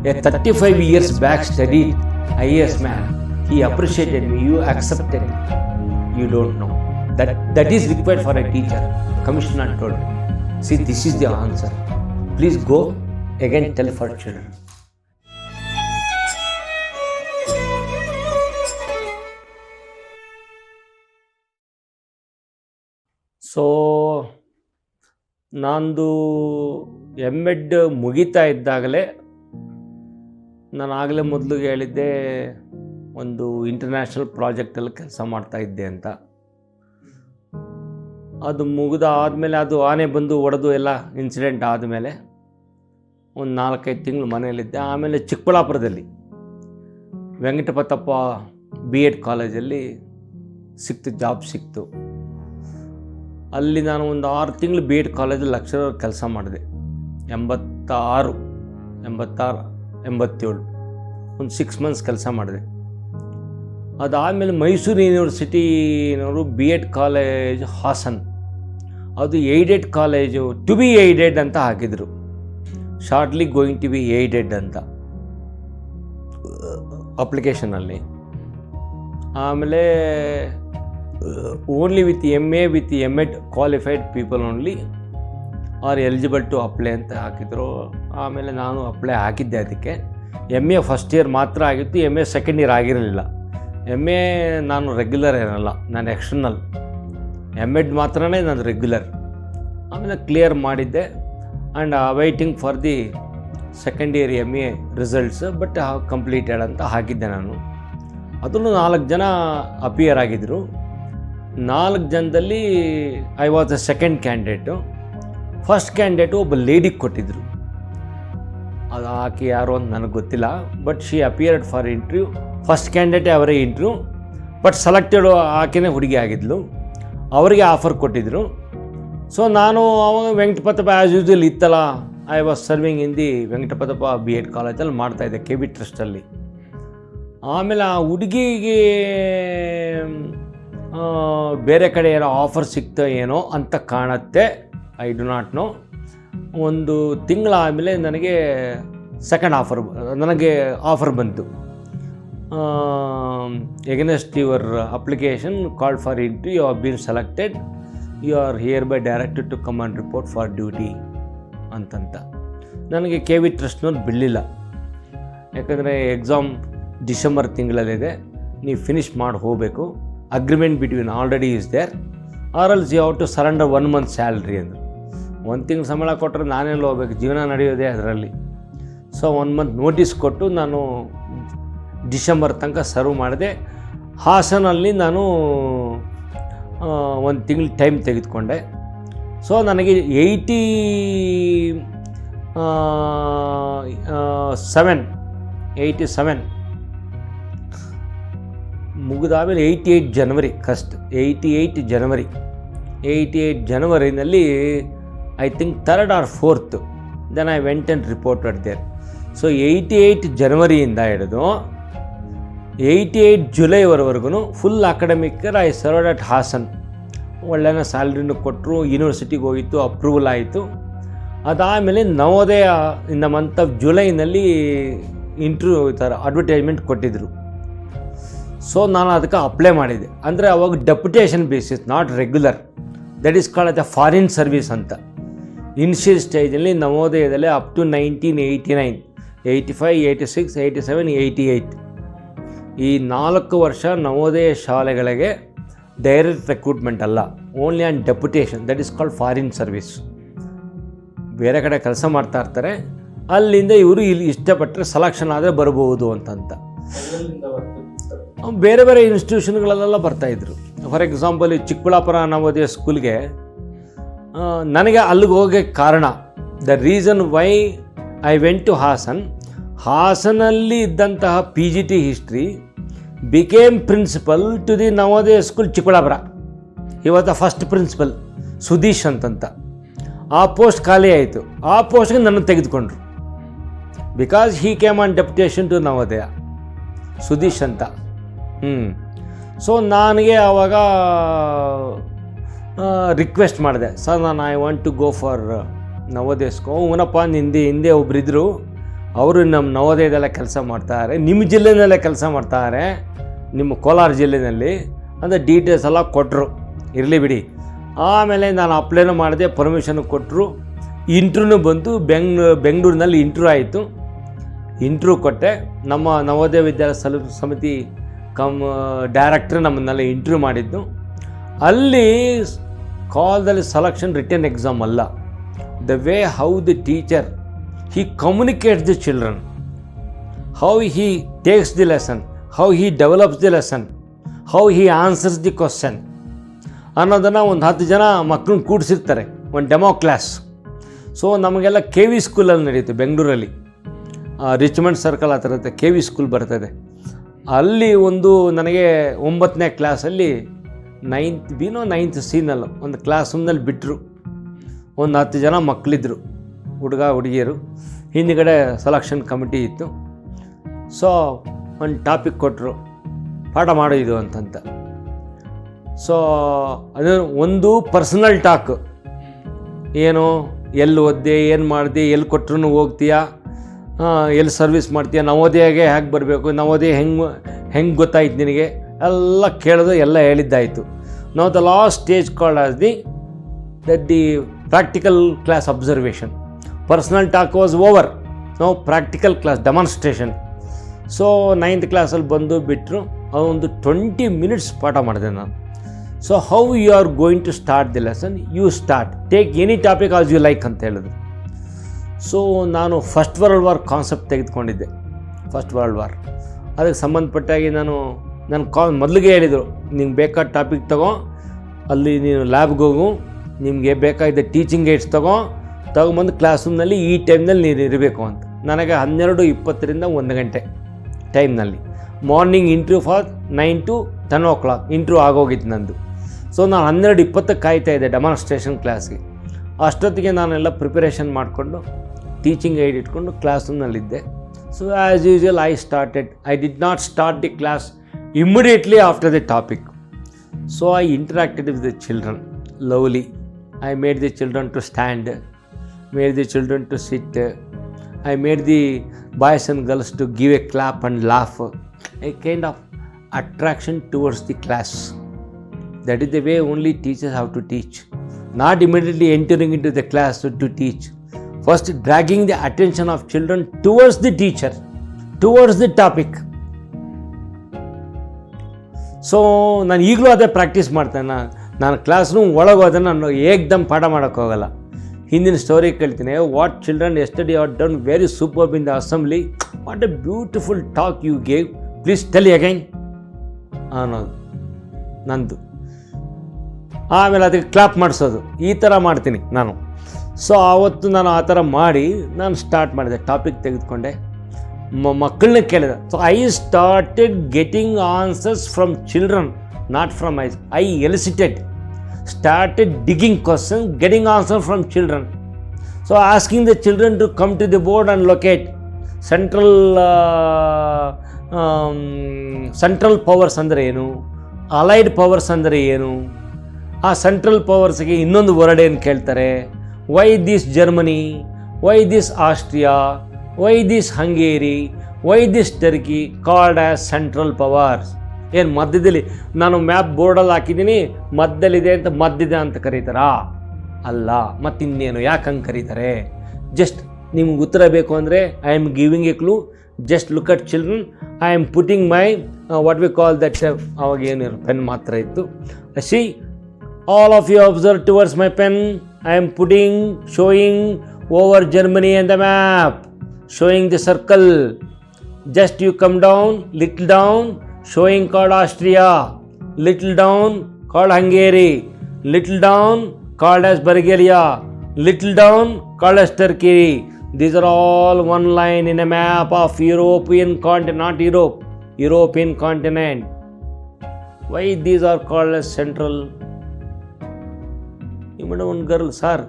A 35 years back studied IAS man, he appreciated me, you accepted me. You don't know. That is required for a teacher. Commissioner told me. See, this is the answer. Please go again tell for children. So ನಂದು MEd ಮುಗಿತಾ ಇದ್ದಾಗಲೇ ನಾನು ಆಗಲೇ ಮೊದಲಿಗೆ ಹೇಳಿದ್ದೆ ಒಂದು international ಪ್ರಾಜೆಕ್ಟಲ್ಲಿ ಕೆಲಸ ಮಾಡ್ತಾಯಿದ್ದೆ ಅಂತ. ಅದು ಮುಗಿದ ಆದಮೇಲೆ ಅದು ಆನೆ ಬಂದು ಹೊಡೆದು ಎಲ್ಲ ಇನ್ಸಿಡೆಂಟ್ ಆದಮೇಲೆ ಒಂದು 4-5 ತಿಂಗಳು ಮನೆಯಲ್ಲಿದ್ದೆ. ಆಮೇಲೆ ಚಿಕ್ಕಬಳ್ಳಾಪುರದಲ್ಲಿ ವೆಂಕಟಪತಪ್ಪ B.Ed ಕಾಲೇಜಲ್ಲಿ ಜಾಬ್ ಸಿಕ್ತು. ಅಲ್ಲಿ ನಾನು ಒಂದು 6 ತಿಂಗಳು B.Ed ಕಾಲೇಜಲ್ಲಿ ಲೆಕ್ಚರರ್ ಕೆಲಸ ಮಾಡಿದೆ. 86, 87 ಒಂದು 6 ಮಂತ್ಸ್ ಕೆಲಸ ಮಾಡಿದೆ. ಅದಾದಮೇಲೆ ಮೈಸೂರು ಯೂನಿವರ್ಸಿಟಿನವರು B.Ed ಕಾಲೇಜ್ ಹಾಸನ್, ಅದು aided college, to be aided ಅಂತ ಹಾಕಿದರು. Shortly going to be aided ಅಂತ ಅಪ್ಲಿಕೇಶನಲ್ಲಿ. ಆಮೇಲೆ only with MA with MEd qualified people only are eligible to apply ಅಂತ ಹಾಕಿದರು. ಆಮೇಲೆ ನಾನು ಅಪ್ಲೈ ಹಾಕಿದ್ದೆ. ಅದಕ್ಕೆ MA ಫಸ್ಟ್ ಇಯರ್ ಮಾತ್ರ ಆಗಿತ್ತು, MA ಸೆಕೆಂಡ್ ಇಯರ್ ಆಗಿರಲಿಲ್ಲ. MA ನಾನು ರೆಗ್ಯುಲರ್ ಏನಲ್ಲ, ನಾನು ಎಕ್ಸ್ಟರ್ನಲ್. MEd ಮಾತ್ರನೇ ನಾನು ರೆಗ್ಯುಲರ್. ಆಮೇಲೆ ಕ್ಲಿಯರ್ ಮಾಡಿದ್ದೆ and awaiting for the second year MA results, but completed ಅಂತ ಹಾಕಿದ್ದೆ ನಾನು. ಅದನ್ನು 4 ಜನ ಅಪಿಯರ್ ಆಗಿದ್ದರು. 4 ಜನದಲ್ಲಿ I was the second candidate. First candidate ಒಬ್ಬ ಲೇಡಿಗೆ ಕೊಟ್ಟಿದ್ದರು. ಅದು ಆಕೆ ಯಾರು ಅಂತ ನನಗೆ ಗೊತ್ತಿಲ್ಲ, but she appeared for interview. First ಕ್ಯಾಂಡಿಡೇಟೇ ಅವರೇ ಇಂಟರ್ವ್ಯೂ, ಬಟ್ ಸೆಲೆಕ್ಟೆಡ್ ಆಕೆನೇ ಹುಡುಗಿ ಆಗಿದ್ಲು. ಅವರಿಗೆ ಆಫರ್ ಕೊಟ್ಟಿದ್ದರು. ಸೊ ನಾನು ಅವಾಗ ವೆಂಕಟಪತಪ್ಪ ಆ್ಯಸ್ ಯೂಸ್ವಲ್ ಇತ್ತಲ್ಲ, I was serving in the Venkatapathappa B.Ed ಕಾಲೇಜಲ್ಲಿ ಮಾಡ್ತಾಯಿದ್ದೆ, KB ಟ್ರಸ್ಟಲ್ಲಿ. ಆಮೇಲೆ ಆ ಹುಡುಗಿಗೆ ಬೇರೆ ಕಡೆ ಏನೋ ಆಫರ್ ಸಿಗ್ತೋ ಏನೋ ಅಂತ ಕಾಣುತ್ತೆ, ಐ ಡು ನಾಟ್ ನೋ. ಒಂದು ತಿಂಗಳಾದಮೇಲೆ ನನಗೆ ನನಗೆ ಆಫರ್ ಬಂತು. Against your application called for interview, you have been selected, you are hereby directed to come and report for duty ಅಂತಂತ. ನನಗೆ KB ಟ್ರಸ್ಟ್ನವ್ರು ಬಿಡಲಿಲ್ಲ. ಯಾಕಂದರೆ ಎಕ್ಸಾಮ್ ಡಿಸೆಂಬರ್ ತಿಂಗಳಲ್ಲಿದೆ, ನೀವು ಫಿನಿಷ್ ಮಾಡಿ ಹೋಗಬೇಕು. Agreement between already is there, or else you have to surrender 1 month salary ಅಂದರು. 1 ತಿಂಗಳು ಸಂಬಳ ಕೊಟ್ಟರೆ ನಾನೆಲ್ಲ ಹೋಗ್ಬೇಕು, ಜೀವನ ನಡೆಯೋದೇ ಅದರಲ್ಲಿ. ಸೊ 1 ಮಂತ್ ನೋಟಿಸ್ ಕೊಟ್ಟು ನಾನು ಡಿಸೆಂಬರ್ ತನಕ ಸರ್ವ್ ಮಾಡಿದೆ. ಹಾಸನಲ್ಲಿ ನಾನು 1 ತಿಂಗಳು ಟೈಮ್ ತೆಗೆದುಕೊಂಡೆ. ಸೊ ನನಗೆ 87 ಮುಗಿದಾಮೇಲೆ 88 ಜನವರಿ 88 ಜನವರಿನಲ್ಲಿ I think 3rd or 4th then I went and reported there. So 88 ಜನವರಿಯಿಂದ ಹಿಡಿದು 88 ಜುಲೈವರೆಗೂ full academic I served at Hassan. ಒಳ್ಳೆಯ ಸ್ಯಾಲ್ರಿನೂ ಕೊಟ್ಟರು, ಯೂನಿವರ್ಸಿಟಿಗೆ ಹೋಗಿತ್ತು, ಅಪ್ರೂವಲ್ ಆಯಿತು. ಅದಾದಮೇಲೆ Navodaya in the month of ಜುಲೈನಲ್ಲಿ ಇಂಟರ್ವ್ಯೂ ಥರ ಅಡ್ವರ್ಟೈಸ್ಮೆಂಟ್ ಕೊಟ್ಟಿದ್ದರು. ಸೊ ನಾನು ಅದಕ್ಕೆ ಅಪ್ಲೈ ಮಾಡಿದೆ. ಅಂದರೆ ಅವಾಗ deputation basis, not regular. That is called the foreign service ಅಂತ. ಇನಿಷಿಯಲ್ ಸ್ಟೇಜಲ್ಲಿ ನವೋದಯದಲ್ಲಿ ಅಪ್ ಟು 1989, 85, 86, 87, 88 ಈ 4 ವರ್ಷ ನವೋದಯ ಶಾಲೆಗಳಿಗೆ ಡೈರೆಕ್ಟ್ ರೆಕ್ರೂಟ್ಮೆಂಟ್ ಅಲ್ಲ, only and deputation. That is called foreign service. ಬೇರೆ ಕಡೆ ಕೆಲಸ ಮಾಡ್ತಾ ಇರ್ತಾರೆ, ಅಲ್ಲಿಂದ ಇವರು ಇಲ್ಲಿ ಇಷ್ಟಪಟ್ಟರೆ ಸೆಲೆಕ್ಷನ್ ಆದರೆ ಬರ್ಬೋದು ಅಂತಂತ. ಬೇರೆ ಬೇರೆ ಇನ್ಸ್ಟಿಟ್ಯೂಷನ್ಗಳಲ್ಲೆಲ್ಲ ಬರ್ತಾಯಿದ್ರು. ಫಾರ್ ಎಕ್ಸಾಂಪಲ್ ಈ ಚಿಕ್ಕಬಳ್ಳಾಪುರ ನವೋದಯ ಸ್ಕೂಲ್ಗೆ ನನಗೆ ಅಲ್ಲಿಗೆ ಹೋಗೋಕ್ಕೆ ಕಾರಣ, the reason why I went to ಹಾಸನಲ್ಲಿ ಇದ್ದಂತಹ PGT history became principal to the Navodaya school Chikkaballapura. He was the first principal, Sudheesh ಅಂತಂತ. ಆ ಪೋಸ್ಟ್ ಖಾಲಿ ಆಯಿತು. ಆ ಪೋಸ್ಟ್ಗೆ ನನ್ನ ತೆಗೆದುಕೊಂಡ್ರು. Because he came on deputation to Navodaya, Sudheesh ಅಂತ. ಸೊ ನನಗೆ ಆವಾಗ ರಿಕ್ವೆಸ್ಟ್ ಮಾಡಿದೆ, ಸರ್ ನಾನು I want to go for Navodaya school. ಅವನಪ್ಪ ಹಿಂದೆ ಒಬ್ಬರಿದ್ದರು, ಅವರು ನಮ್ಮ ನವೋದಯದಲ್ಲೇ ಕೆಲಸ ಮಾಡ್ತಾರೆ, ನಿಮ್ಮ ಜಿಲ್ಲೆಯಲ್ಲೇ ಕೆಲಸ ಮಾಡ್ತಾರೆ, ನಿಮ್ಮ ಕೋಲಾರ ಜಿಲ್ಲೆಯಲ್ಲಿ ಅಂದರೆ ಡೀಟೇಲ್ಸ್ ಎಲ್ಲ ಕೊಟ್ಟರು. ಇರಲಿ ಬಿಡಿ. ಆಮೇಲೆ ನಾನು ಅಪ್ಲೈನೂ ಮಾಡಿದೆ, ಪರ್ಮಿಷನ್ ಕೊಟ್ಟರು, ಇಂಟ್ರ್ಯೂನೂ ಬಂತು. ಬೆಂಗಳೂರಿನಲ್ಲಿ ಇಂಟ್ರ್ಯೂ ಆಯಿತು. ಇಂಟ್ರ್ಯೂ ಕೊಟ್ಟೆ. ನಮ್ಮ ನವೋದಯ ವಿದ್ಯಾಲಯ ಸಮಿತಿ ಡೈರೆಕ್ಟ್ರ್ ನಮ್ಮನ್ನೆಲ್ಲ ಇಂಟ್ರ್ಯೂ ಮಾಡಿದ್ದು. ಅಲ್ಲಿ ಕಾಲ್ದಲ್ಲಿ ಸೆಲೆಕ್ಷನ್ ರಿಟರ್ನ್ ಎಕ್ಸಾಮ್ ಅಲ್ಲ. The way how the teacher he communicates the children, how he takes the lesson, how he develops the lesson, how he answers the question ಅನ್ನೋದನ್ನು ಒಂದು 10 ಜನ ಮಕ್ಕಳನ್ನ ಕೂಡಿಸಿರ್ತಾರೆ, ಒಂದು ಡೆಮೋ ಕ್ಲಾಸ್. ಸೊ ನಮಗೆಲ್ಲ ಕೆ ವಿ ಸ್ಕೂಲಲ್ಲಿ ನಡೀತು ಬೆಂಗಳೂರಲ್ಲಿ, ರಿಚ್ಮಂಡ್ ಸರ್ಕಲ್ ಆ ಥರ ಕೆ ವಿ ಸ್ಕೂಲ್ ಬರ್ತದೆ. ಅಲ್ಲಿ ಒಂದು ನನಗೆ 9ನೇ ಕ್ಲಾಸಲ್ಲಿ 9th ಬಿನೋ 9th ಸಿನಲ್ಲಿ ಒಂದು ಕ್ಲಾಸ್ ರೂಮ್ನಲ್ಲಿ ಬಿಟ್ಟರು. ಒಂದು 10 ಜನ ಮಕ್ಕಳಿದ್ರು, ಹುಡುಗ ಹುಡುಗಿಯರು. ಹಿಂದುಗಡೆ ಸೆಲೆಕ್ಷನ್ ಕಮಿಟಿ ಇತ್ತು. ಸೊ ಒಂದು ಟಾಪಿಕ್ ಕೊಟ್ಟರು, ಪಾಠ ಮಾಡೋ ಇದು ಅಂತಂತ. ಸೊ ಅದು ಒಂದು ಪರ್ಸನಲ್ ಟಾಕ್. ಏನು, ಎಲ್ಲಿ ಓದ್ದೆ, ಏನು ಮಾಡಿದೆ, ಎಲ್ಲಿ ಕೊಟ್ಟರು ಹೋಗ್ತೀಯಾ, ಎಲ್ಲಿ ಸರ್ವಿಸ್ ಮಾಡ್ತೀಯ, ನವೋದಯಗೆ ಹೇಗೆ ಬರಬೇಕು, ನವೋದಯ ಹೆಂಗೆ ಗೊತ್ತಾಯ್ತು ನಿನಗೆ, ಎಲ್ಲ ಕೇಳೋದು, ಎಲ್ಲ ಹೇಳಿದ್ದಾಯಿತು. ನಾವು the last stage called as the practical class observation. Personal talk was over. ನಾವು practical class demonstration. So 9th ಕ್ಲಾಸಲ್ಲಿ ಬಂದು ಬಿಟ್ಟರು. ಅದೊಂದು 20 ಮಿನಿಟ್ಸ್ ಪಾಠ ಮಾಡಿದೆ ನಾನು. So how you are going to start the lesson, you start, take any topic as you like ಅಂತ ಹೇಳಿದ್ರು. ಸೊ ನಾನು ಫಸ್ಟ್ ವರ್ಲ್ಡ್ ವಾರ್ ಕಾನ್ಸೆಪ್ಟ್ ತೆಗೆದುಕೊಂಡಿದ್ದೆ. ಫಸ್ಟ್ ವರ್ಲ್ಡ್ ವಾರ್ ಅದಕ್ಕೆ ಸಂಬಂಧಪಟ್ಟಾಗಿ ನಾನು ಮೊದಲಿಗೆ ಹೇಳಿದರು, ನಿಂಗೆ ಬೇಕಾದ ಟಾಪಿಕ್ ತಗೋ, ಅಲ್ಲಿ ನೀನು ಲ್ಯಾಬ್ಗೆ ಹೋಗು, ನಿಮಗೆ ಬೇಕಾಗಿದ್ದ ಟೀಚಿಂಗ್ ಏಡ್ಸ್ ತಗೊಂಬಂದು ಕ್ಲಾಸ್ ರೂಮ್ನಲ್ಲಿ ಈ ಟೈಮ್ನಲ್ಲಿ ನೀನು ಇರಬೇಕು ಅಂತ. ನನಗೆ 12:20 1 ಗಂಟೆ ಟೈಮ್ನಲ್ಲಿ. Morning interview for 9 to 10 o'clock interview ಆಗೋಗಿತ್ತು ನಂದು. ಸೊ ನಾನು 12:20 ಕಾಯ್ತಾಯಿದ್ದೆ ಡೆಮಾನ್ಸ್ಟ್ರೇಷನ್ ಕ್ಲಾಸ್ಗೆ. ಅಷ್ಟೊತ್ತಿಗೆ ನಾನೆಲ್ಲ ಪ್ರಿಪರೇಷನ್ ಮಾಡಿಕೊಂಡು ಟೀಚಿಂಗ್ ಏಡ್ ಇಟ್ಕೊಂಡು ಕ್ಲಾಸ್ ರೂಮ್ನಲ್ಲಿದ್ದೆ. So as usual I did not start the class immediately after the topic. So I interacted with the children lovely. I made the children to stand, made the children to sit. I made the boys and girls to give a clap and laugh. A kind of attraction towards the class. That is the way only teachers have to teach. Not immediately entering into the class to teach. First dragging the attention of children towards the teacher, towards the topic. So ನಾನು ಈಗಲೂ ಅದೇ practice ಮಾಡ್ತೇನೆ. ನಾನು class room ಒಳಗೆ ಹೋದ್ರೆ ನಾನು ಏಕ್ದಮ್ ಪಾಠ ಮಾಡೋಕ್ಕೋಗಲ್ಲ. ಹಿಂದಿನ ಸ್ಟೋರಿ ಕೇಳ್ತೀನಿ. What children yesterday are done very superb in the assembly, what a beautiful talk you gave, please tell again ಅನ್ನೋದು ನಂದು. ಆಮೇಲೆ ಅದಕ್ಕೆ ಕ್ಲಾಪ್ ಮಾಡಿಸೋದು, ಈ ಥರ ಮಾಡ್ತೀನಿ ನಾನು. ಸೊ ಆವತ್ತು ನಾನು ಆ ಥರ ಮಾಡಿ ನಾನು ಸ್ಟಾರ್ಟ್ ಮಾಡಿದೆ. ಟಾಪಿಕ್ ತೆಗೆದುಕೊಂಡೆ, ಮಕ್ಕಳನ್ನ ಕೇಳಿದೆ. So I started getting answers from children, not from I elicited. Started digging questions, getting answer from children. So asking the children to come to the board and locate central powers ಅಂದರೆ ಏನು, allied powers ಅಂದರೆ ಏನು, ಆ central ಪವರ್ಸ್ಗೆ ಇನ್ನೊಂದು word ಏನು ಕೇಳ್ತಾರೆ, why this Germany, why this Austria, why this Hungary, why this Turkey called as central powers. ಏನು ಮಧ್ಯದಲ್ಲಿ ನಾನು ಮ್ಯಾಪ್ ಬೋರ್ಡಲ್ಲಿ ಹಾಕಿದ್ದೀನಿ, ಮಧ್ಯದಲ್ಲಿದೆ ಅಂತ ಮಧ್ಯದ ಅಂತ ಕರೀತಾರಾ? ಅಲ್ಲ, ಮತ್ತಿನ್ನೇನು, ಯಾಕೆ ಹಂಗೆ ಕರೀತಾರೆ? ಜಸ್ಟ್ ನಿಮ್ಗೆ ಉತ್ತರ ಬೇಕು ಅಂದರೆ I am giving a clue. Just look at children, I am putting my what we call that, ಅವಾಗ ಏನು ಪೆನ್ ಮಾತ್ರ ಇತ್ತು. See all of you observe towards my pen, I am putting, showing over Germany on the map, showing the circle. Just you come down, little down, showing called Austria, little down called Hungary, little down called as Bulgaria, little down called as Turkey. These are all one line in a map of European continent, not Europe, European continent. Why these are called as central? You might one girl, sir,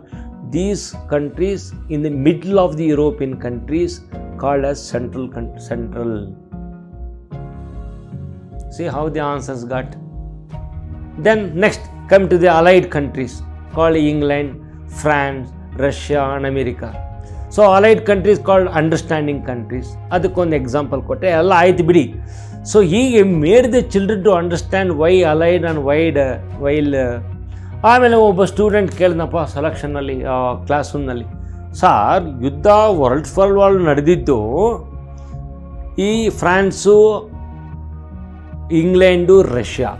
these countries in the middle of the European countries called as central. See how the answers got. Then next come to the allied countries called England, France, Russia and America. So allied countries called understanding countries, ಅದಕ್ಕೊಂದು example ಕೊಟ್ಟೆ, ಎಲ್ಲ ಆಯ್ತು ಬಿಡಿ. So ಹೀಗೆ made the children to understand why allied and while. ಆಮೇಲೆ ಒಬ್ಬ student ಕೇಳಿದಪ್ಪ ಸೆಲೆಕ್ಷನ್ನಲ್ಲಿ ಕ್ಲಾಸ್ ರೂಮ್ನಲ್ಲಿ, ಸಾರ್ ಯುದ್ಧ ವರ್ಲ್ಡ್ ನಡೆದಿದ್ದು ಈ France, England, Russia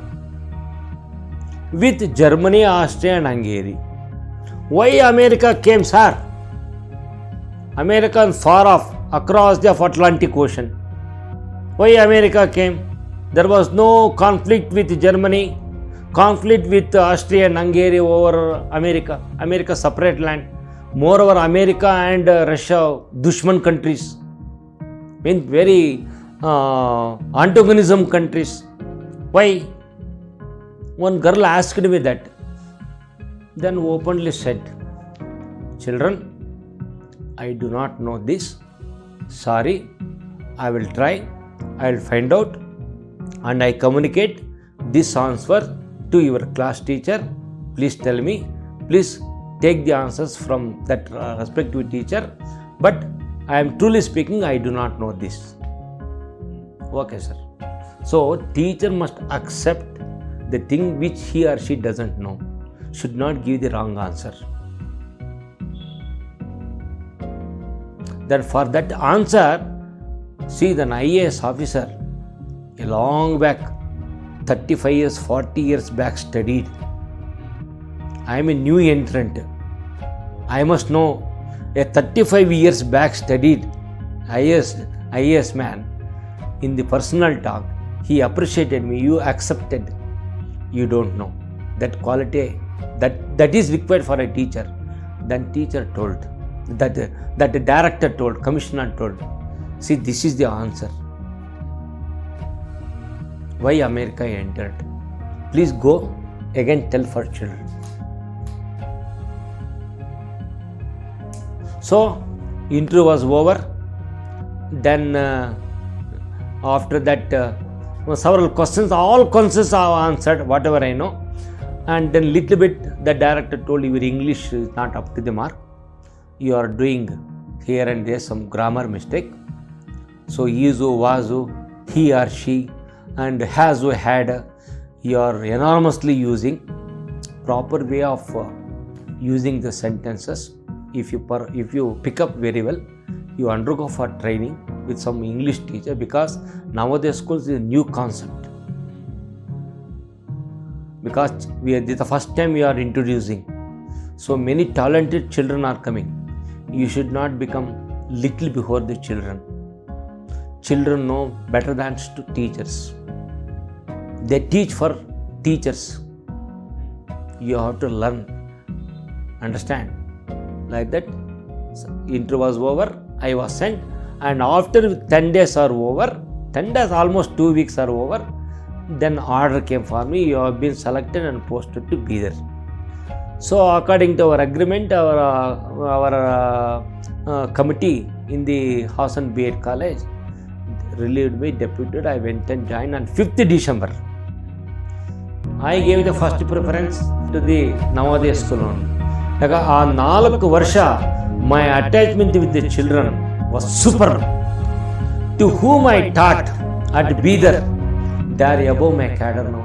with Germany, Austria and Hungary. Why America came sir? America far off across the Atlantic Ocean. Why America came? There was no conflict with Germany, conflict with Austria and Hungary over America. America separate land. Moreover, America and Russia dushman countries, mean very antagonism countries. Why? One girl asked me that, then openly said, children, I do not know this. Sorry, I will try. I will find out and I communicate this answer to your class teacher. Please tell me. Please take the answers from that respective teacher. But I am truly speaking, I do not know this. Okay, sir. So, teacher must accept the thing which he or she doesn't know. Should not give the wrong answer. That for that answer, see, the IAS officer a long back, 35 years, 40 years back studied. I am a new entrant. I must know a 35 years back studied IAS man. In the personal talk, he appreciated me. You accepted. You don't know. That quality, that is required for a teacher. Then teacher told, that the director told, commissioner told, see, this is the answer. Why America entered. Please go again tell for children. So interview was over. Then after that several questions, all questions are answered, whatever I know. And then little bit the director told, your English is not up to the mark. You are doing here and there some grammar mistake. So is who, was who, he or she, and has who, had, you are enormously using. Proper way of using the sentences. If you pick up very well, you undergo for training with some English teacher, because nowadays schools is a new concept. Because this is the first time we are introducing. So many talented children are coming. You should not become little before the children. Children know better than teachers. They teach for teachers. You have to learn. Understand? Like that. So, interview was over. I was sent. And after 10 days are over, 10 days, almost 2 weeks are over, then order came for me. You have been selected and posted to be there. So according to our agreement, our committee in the Hassan B.Ed College relieved me, deputed. I went and joined on 5th December. I gave the first preference to the Navodaya school only. Like ಆ 4 ವರ್ಷ my attachment with the children was super. To whom I taught at Bidar, they are above my cadre now.